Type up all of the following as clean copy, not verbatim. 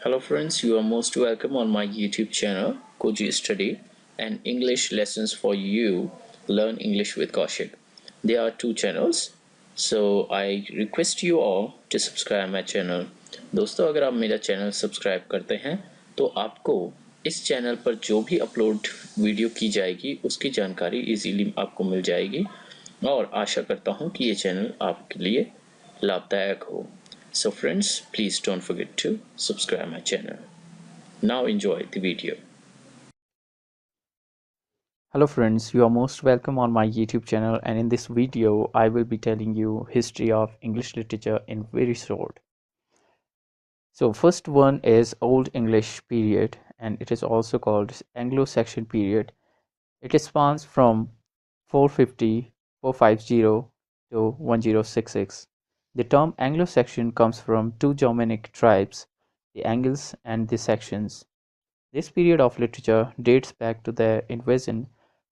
Hello friends, you are most welcome on my YouTube channel, Koji Study and English Lessons for You, Learn English with Kaushik. There are two channels, so I request you all to subscribe my channel. दोस्तों अगर आप मेरा channel subscribe करते हैं तो आपको इस channel पर जो भी अपलोड वीडियो की जाएगी उसकी जानकारी इजीली आपको मिल जाएगी और आशा करता हूँ कि ये चैनल आपके लिए लाभदायक हो. So friends, please don't forget to subscribe my channel. Now enjoy the video. Hello friends, you are most welcome on my YouTube channel, and in this video I will be telling you history of English literature in very short. So first one is Old English period, and it is also called Anglo-Saxon period. It spans from 450 to 1066. The term Anglo-Saxon comes from two Germanic tribes, the Angles and the Saxons. This period of literature dates back to their invasion,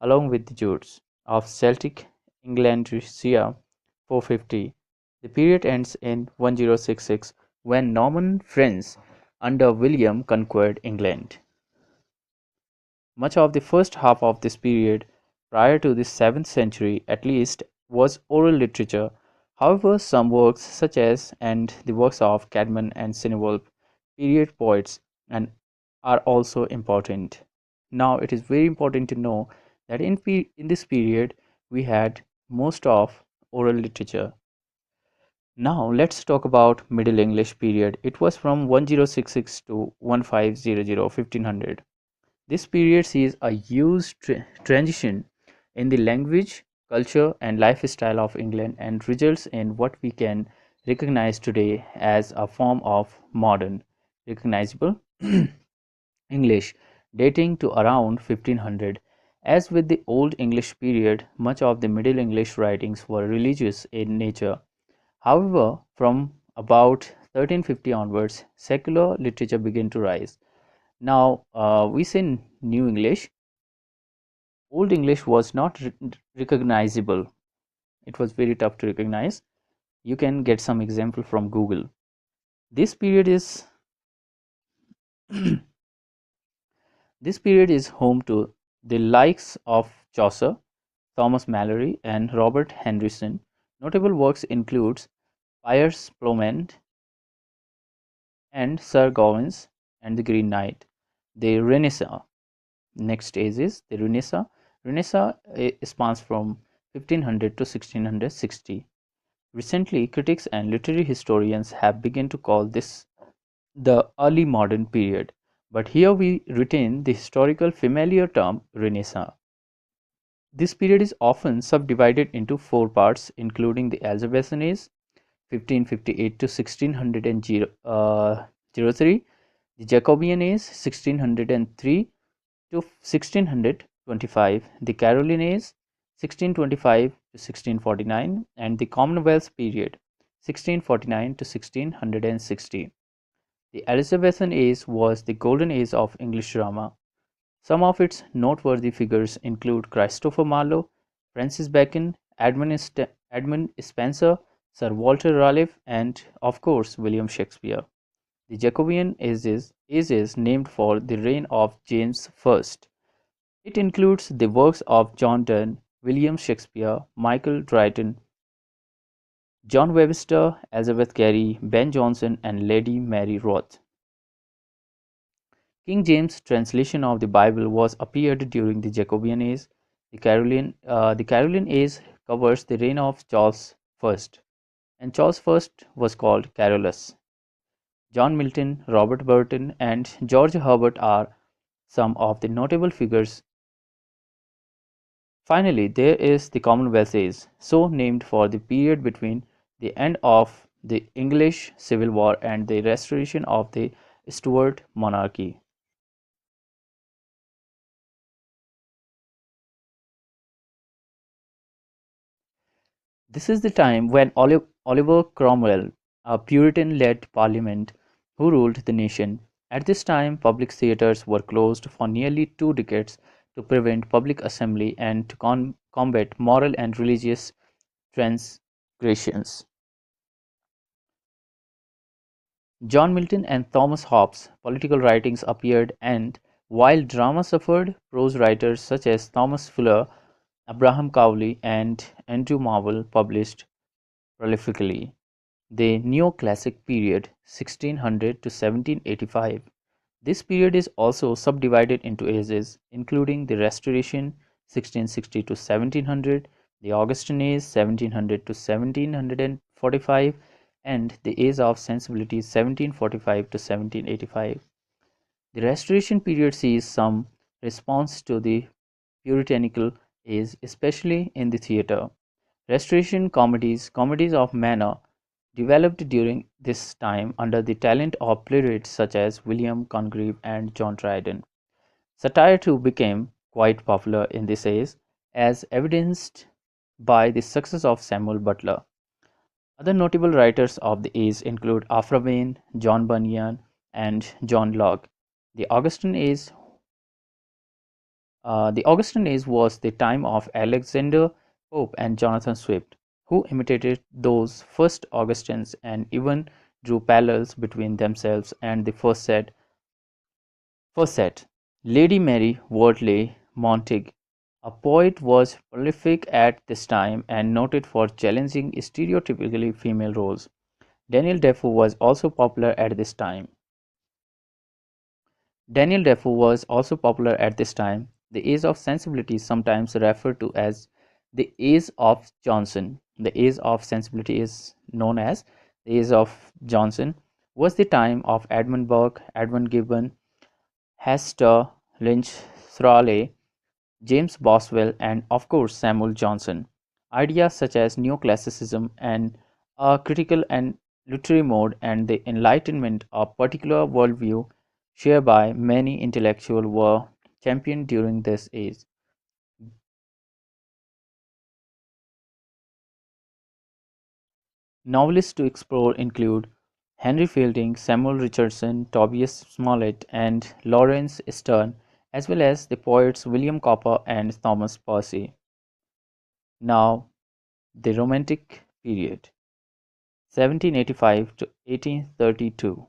along with the Jutes, of Celtic Englandria 450. The period ends in 1066 when Norman Friends under William conquered England. Much of the first half of this period, prior to the 7th century at least, was oral literature. However, some works such as and the works of Cadman and Cinewolf, period poets, and are also important. Now, it is very important to know that in this period we had most of oral literature. Now, let's talk about Middle English period. It was from 1066 to 1500. This period sees a huge transition in the language, culture, and lifestyle of England and results in what we can recognize today as a form of modern, recognizable English dating to around 1500. As with the Old English period, much of the Middle English writings were religious in nature. However, from about 1350 onwards, secular literature began to rise. Now, we say New English. Old English was not recognizable. It was very tough to recognize. You can get some example from Google. This period is this period is home to the likes of Chaucer, Thomas Malory, and Robert Henryson. Notable works includes Piers Plowman and Sir Gawain and the Green Knight. The Renaissance. Next stage is the Renaissance. Renaissance spans from 1500 to 1660. Recently, critics and literary historians have begun to call this the early modern period, but here we retain the historical familiar term Renaissance. This period is often subdivided into four parts, including the Elizabethan age, 1558 to 1603, the Jacobean age, 1603 to 1625, the Caroline age, 1625 to 1649, and the Commonwealth period, 1649 to 1660. The Elizabethan age was the golden age of English drama. Some of its noteworthy figures include Christopher Marlowe, Francis Bacon, Edmund Spenser, Sir Walter Raleigh, and, of course, William Shakespeare. The Jacobean age is named for the reign of James I. It includes the works of John Donne, William Shakespeare, Michael Drayton, John Webster, Elizabeth Cary, Ben Jonson, and Lady Mary Roth. King James' translation of the Bible was appeared during the Jacobean age. The Caroline age covers the reign of Charles I, and Charles I was called Carolus. John Milton, Robert Burton, and George Herbert are some of the notable figures. Finally, there is the Commonwealth age, so named for the period between the end of the English Civil War and the restoration of the Stuart monarchy. This is the time when Oliver Cromwell, a Puritan-led parliament who ruled the nation. At this time, public theatres were closed for nearly 2 decades to prevent public assembly and to combat moral and religious transgressions. John Milton and Thomas Hobbes' political writings appeared, and while drama suffered, prose writers such as Thomas Fuller, Abraham Cowley, and Andrew Marvell published prolifically. The Neoclassic period, 1600 to 1785. This period is also subdivided into ages, including the Restoration, 1660 to 1700, the Augustan Age, 1700 to 1745, and the Age of Sensibility, 1745 to 1785. The Restoration period sees some response to the Puritanical age, especially in the theatre. Restoration comedies, comedies of manner, developed during this time under the talent of playwrights such as William Congreve and John Dryden. Satire too became quite popular in this age, as evidenced by the success of Samuel Butler. Other notable writers of the age include Afra Wayne, John Bunyan, and John Locke. The Augustan age was the time of Alexander Pope and Jonathan Swift, who imitated those first Augustans and even drew parallels between themselves and the first set. Lady Mary Wortley Montague, a poet, was prolific at this time and noted for challenging stereotypically female roles. Daniel Defoe was also popular at this time. Daniel Defoe was also popular at this time. The Age of Sensibility is sometimes referred to as the Age of Johnson. The Age of Sensibility is known as the Age of Johnson was the time of Edmund Burke, Edmund Gibbon, Hester Lynch Thrale, James Boswell, and of course Samuel Johnson. Ideas such as neoclassicism and a critical and literary mode and the Enlightenment, a particular worldview shared by many intellectuals, were championed during this age. Novelists to explore include Henry Fielding, Samuel Richardson, Tobias Smollett, and Lawrence Sterne, as well as the poets William Cowper and Thomas Percy. Now, the Romantic period, 1785 to 1832.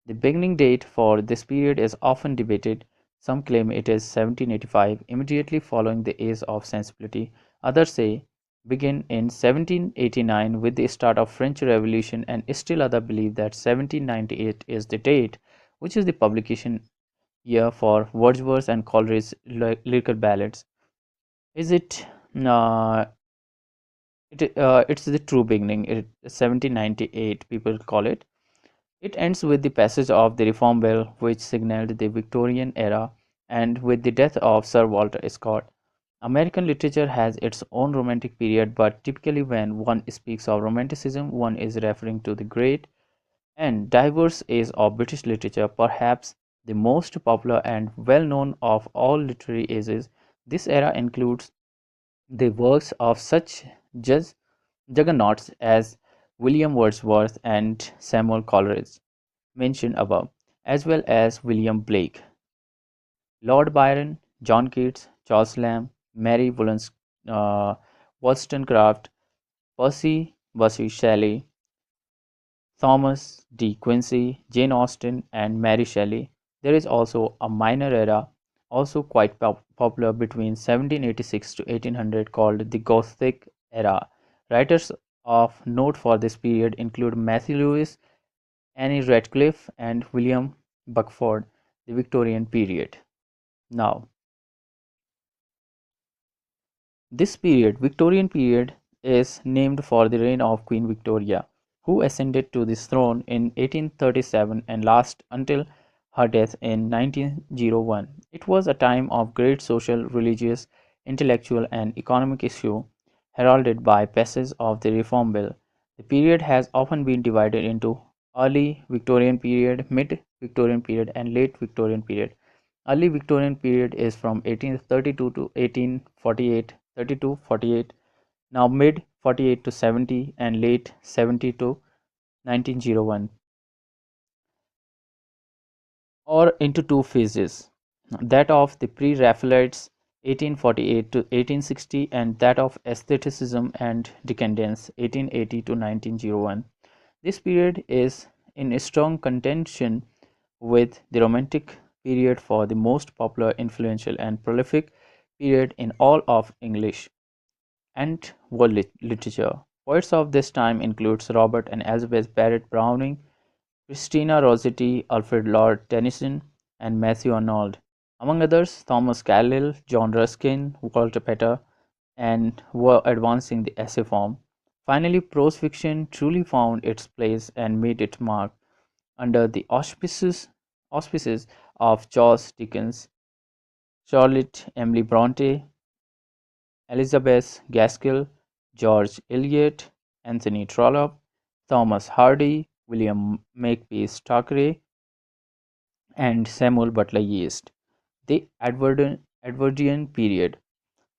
The beginning date for this period is often debated. Some claim it is 1785, immediately following the Age of Sensibility. Others say begin in 1789 with the start of French Revolution, and still others believe that 1798 is the date, which is the publication year for Wordsworth and Coleridge's lyrical ballads. Is it? Uh, it's the true beginning. 1798, people call it. It ends with the passage of the Reform Bill, which signaled the Victorian era, and with the death of Sir Walter Scott. American literature has its own romantic period, but typically when one speaks of romanticism, one is referring to the great and diverse age of British literature, perhaps the most popular and well known of all literary ages. This era includes the works of such juggernauts as William Wordsworth and Samuel Coleridge, mentioned above, as well as William Blake, Lord Byron, John Keats, Charles Lamb, Mary Wollstonecraft, Percy Bysshe Shelley, Thomas De Quincey, Jane Austen, and Mary Shelley. There is also a minor era, also quite popular between 1786 to 1800, called the Gothic era. Writers of note for this period include Matthew Lewis, Annie Radcliffe, and William Buckford. The Victorian period. Now, this period, Victorian period, is named for the reign of Queen Victoria, who ascended to the throne in 1837 and lasted until her death in 1901. It was a time of great social, religious, intellectual, and economic issue, heralded by passage of the Reform Bill. The period has often been divided into early Victorian period, mid Victorian period, and late Victorian period. Early Victorian period is from 1832 to 1848, 32-48, now mid 48 to 70, and late 70 to 1901, or into two phases, that of the pre-Raphaelites 1848 to 1860 and that of aestheticism and decadence 1880 to 1901. This period is in strong contention with the Romantic period for the most popular, influential, and prolific period in all of English and world literature. Poets of this time includes Robert and Elizabeth Barrett Browning, Christina Rossetti, Alfred Lord Tennyson, and Matthew Arnold. Among others, Thomas Carlyle, John Ruskin, Walter Pater, and were advancing the essay form. Finally, prose fiction truly found its place and made its mark under the auspices of Charles Dickens, Charlotte Emily Bronte, Elizabeth Gaskell, George Eliot, Anthony Trollope, Thomas Hardy, William Makepeace Thackeray, and Samuel Butler Yeats. The Edwardian period,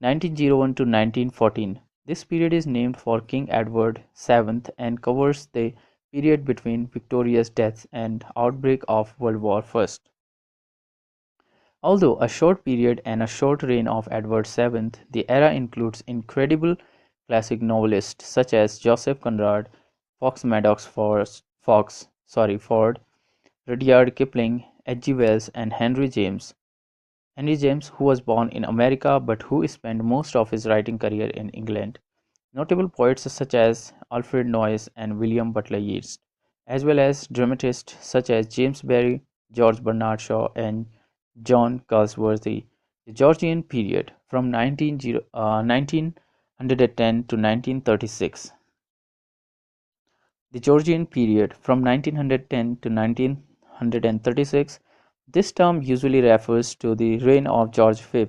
1901 to 1914. This period is named for King Edward VII and covers the period between Victoria's death and outbreak of World War I. Although a short period and a short reign of Edward VII, the era includes incredible classic novelists such as Joseph Conrad, Ford, Rudyard Kipling, H.G. Wells, and Henry James. Henry James, who was born in America but who spent most of his writing career in England. Notable poets such as Alfred Noyes and William Butler Yeats, as well as dramatists such as James Barrie, George Bernard Shaw, and John Galsworthy. The Georgian period from 1910 to 1936. The Georgian period from 1910 to 1936. This term usually refers to the reign of George V,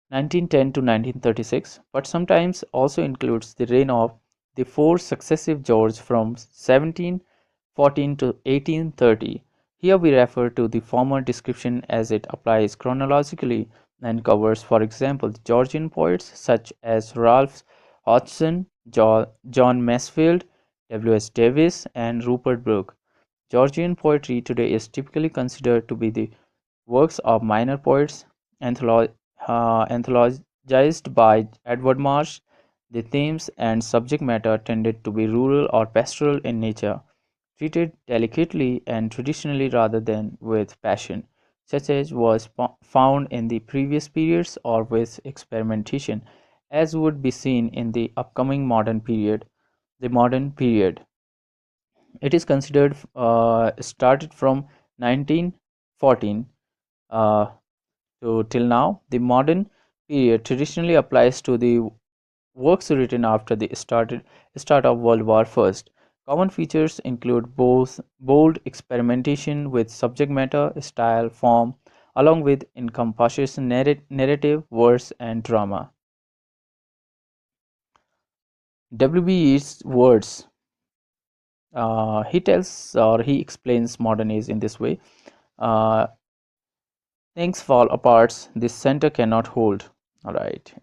1910 to 1936, but sometimes also includes the reign of the four successive Georges from 1714 to 1830. Here we refer to the former description as it applies chronologically and covers, for example, the Georgian poets such as Ralph Hodgson, John Masefield, W.S. Davis, and Rupert Brooke. Georgian poetry today is typically considered to be the works of minor poets, anthologized by Edward Marsh. The themes and subject matter tended to be rural or pastoral in nature, treated delicately and traditionally rather than with passion, such as was found in the previous periods or with experimentation, as would be seen in the upcoming modern period. The modern period. It is considered started from 1914 uh, to till now. The modern period traditionally applies to the works written after the start of World War I. Common features include both bold experimentation with subject matter, style, form, along with encompasses narrative, verse, and drama. W.B. Yeats' words. He tells or he explains modern age in this way. Uh, Things fall apart, the center cannot hold. All right.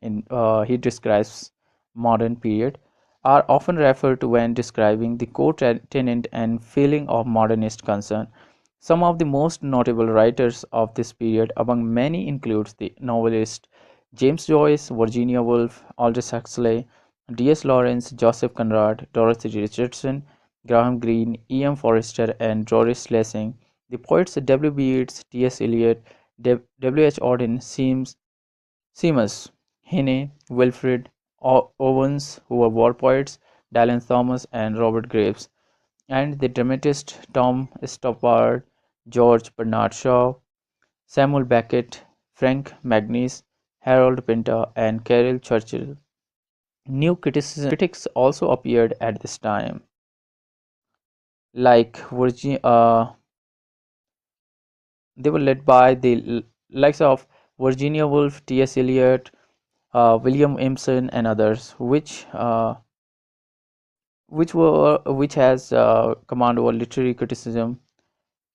He describes modern period are often referred to when describing the core tenant and feeling of modernist concern. Some of the most notable writers of this period among many includes the novelist James Joyce, Virginia Woolf, Aldous Huxley, D.S. Lawrence, Joseph Conrad, Dorothy Richardson, Graham Greene, E.M. Forster, and Doris Lessing. The poets W.B. Yeats, T.S. Eliot, W. H. Auden, Seamus Heaney, Wilfred Owens, who were war poets, Dylan Thomas, and Robert Graves, and the dramatist Tom Stoppard, George Bernard Shaw, Samuel Beckett, Frank Magnis, Harold Pinter, and Carol Churchill. New critics also appeared at this time, like they were led by the likes of Virginia Woolf, T.S. Eliot, William Emerson, and others, which has command over literary criticism,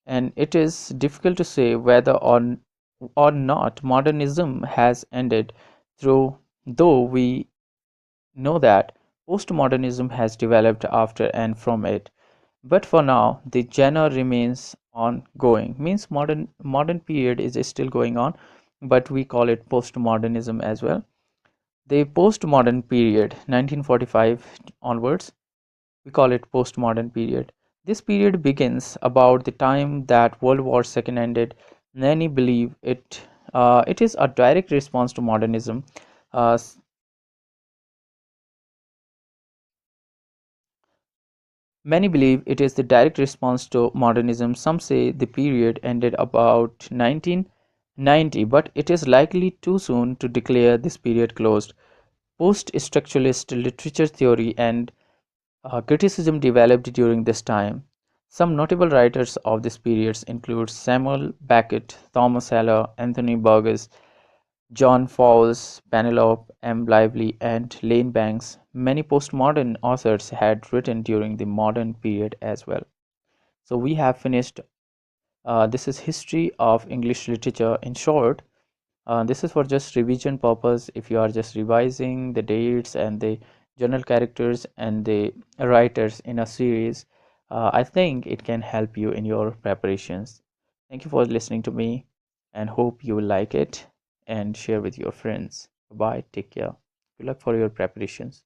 and it is difficult to say whether or not modernism has ended. Through though we know that postmodernism has developed after and from it, but for now the genre remains ongoing. Means modern period is still going on, but we call it postmodernism as well. The postmodern period, 1945 onwards, we call it postmodern period. This period begins about the time that World War II ended. Many believe it is a direct response to modernism. Uh, Many believe it is the direct response to modernism. Some say the period ended about 1990, but it is likely too soon to declare this period closed. Post-structuralist literature theory and criticism developed during this time. Some notable writers of this period include Samuel Beckett, Thomas Heller, Anthony Burgess, John Fowles, Penelope M. Lively, and Lane Banks. Many postmodern authors had written during the modern period as well. So we have finished. This is history of English literature in short. This is for just revision purpose. If you are just revising the dates and the journal characters and the writers in a series, I think it can help you in your preparations. Thank you for listening to me and hope you will like it and share with your friends. Bye. Take care. Good luck for your preparations.